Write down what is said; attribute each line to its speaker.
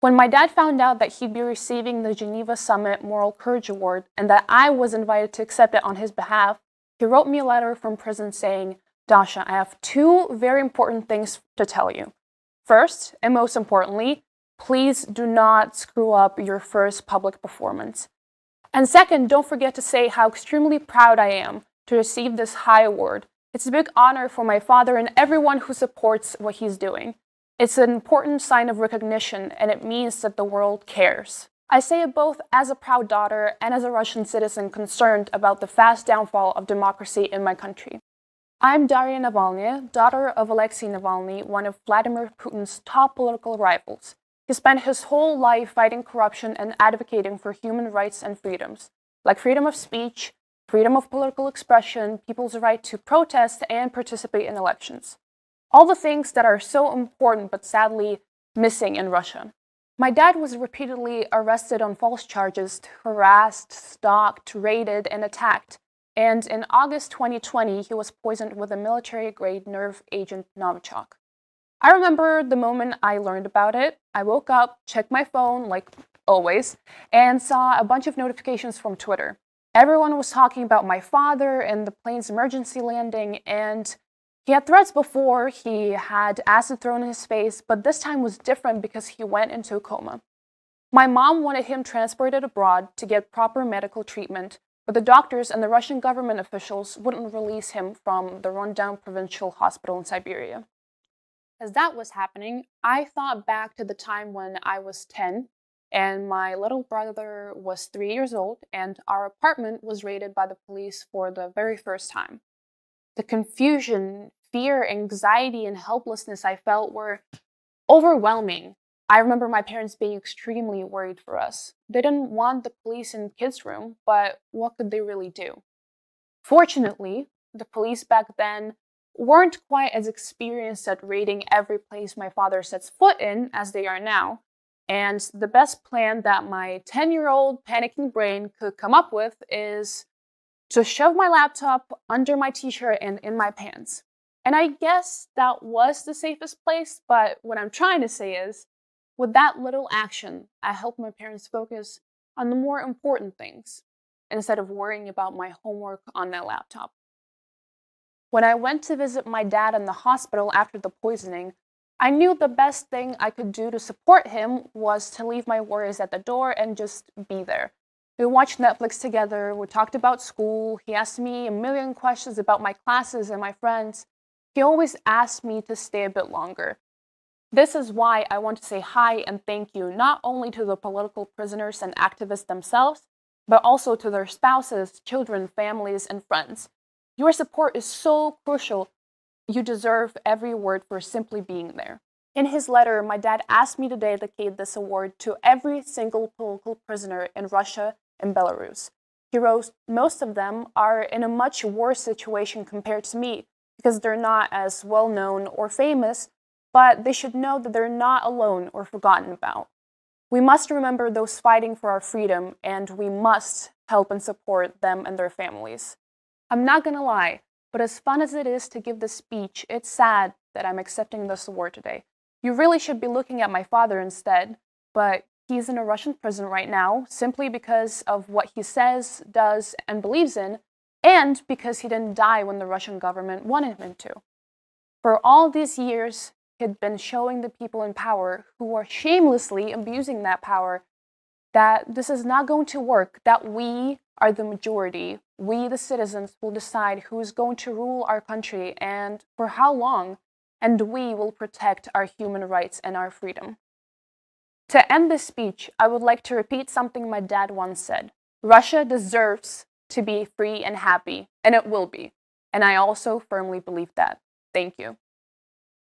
Speaker 1: When my dad found out that he'd be receiving the Geneva Summit Moral Courage Award and that I was invited to accept it on his behalf, he wrote me a letter from prison saying, "Dasha, I have two very important things to tell you. First, and most importantly, please do not screw up your first public performance. And second, don't forget to say how extremely proud I am to receive this high award. It's a big honor for my father and everyone who supports what he's doing. It's an important sign of recognition, and it means that the world cares." I say it both as a proud daughter and as a Russian citizen concerned about the fast downfall of democracy in my country. I'm Daria Navalnaya, daughter of Alexei Navalny, one of Vladimir Putin's top political rivals. He spent his whole life fighting corruption and advocating for human rights and freedoms, like freedom of speech, freedom of political expression, people's right to protest and participate in elections. All the things that are so important but sadly missing in Russia. My dad was repeatedly arrested on false charges, harassed, stalked, raided, and attacked. And in August 2020, he was poisoned with a military-grade nerve agent Novichok. I remember the moment I learned about it. I woke up, checked my phone, like always, and saw a bunch of notifications from Twitter. Everyone was talking about my father and the plane's emergency landing, and he had threats before. He had acid thrown in his face, but this time was different because he went into a coma. My mom wanted him transported abroad to get proper medical treatment, but the doctors and the Russian government officials wouldn't release him from the rundown provincial hospital in Siberia. As that was happening, I thought back to the time when I was 10 and my little brother was 3 years old and our apartment was raided by the police for the very first time. The confusion, fear, anxiety, and helplessness I felt were overwhelming. I remember my parents being extremely worried for us. They didn't want the police in kids' room, but what could they really do? Fortunately, the police back then weren't quite as experienced at raiding every place my father sets foot in as they are now, and the best plan that my 10-year-old panicking brain could come up with is to shove my laptop under my t-shirt and in my pants. And I guess that was the safest place, but what I'm trying to say is, with that little action, I helped my parents focus on the more important things, instead of worrying about my homework on my laptop. When I went to visit my dad in the hospital after the poisoning, I knew the best thing I could do to support him was to leave my worries at the door and just be there. We watched Netflix together, we talked about school, he asked me a million questions about my classes and my friends. He always asked me to stay a bit longer. This is why I want to say hi and thank you not only to the political prisoners and activists themselves, but also to their spouses, children, families, and friends. Your support is so crucial. You deserve every word for simply being there. In his letter, my dad asked me to dedicate this award to every single political prisoner in Russia and Belarus. He wrote, most of them are in a much worse situation compared to me because they're not as well known or famous, but they should know that they're not alone or forgotten about. We must remember those fighting for our freedom, and we must help and support them and their families. I'm not gonna lie, but as fun as it is to give this speech, it's sad that I'm accepting this award today. You really should be looking at my father instead, but he's in a Russian prison right now simply because of what he says, does, and believes in, and because he didn't die when the Russian government wanted him to. For all these years, he'd been showing the people in power who are shamelessly abusing that power that this is not going to work, that we are the majority. We, the citizens, will decide who is going to rule our country and for how long, and we will protect our human rights and our freedom. To end this speech, I would like to repeat something my dad once said. Russia deserves to be free and happy, and it will be. And I also firmly believe that. Thank you.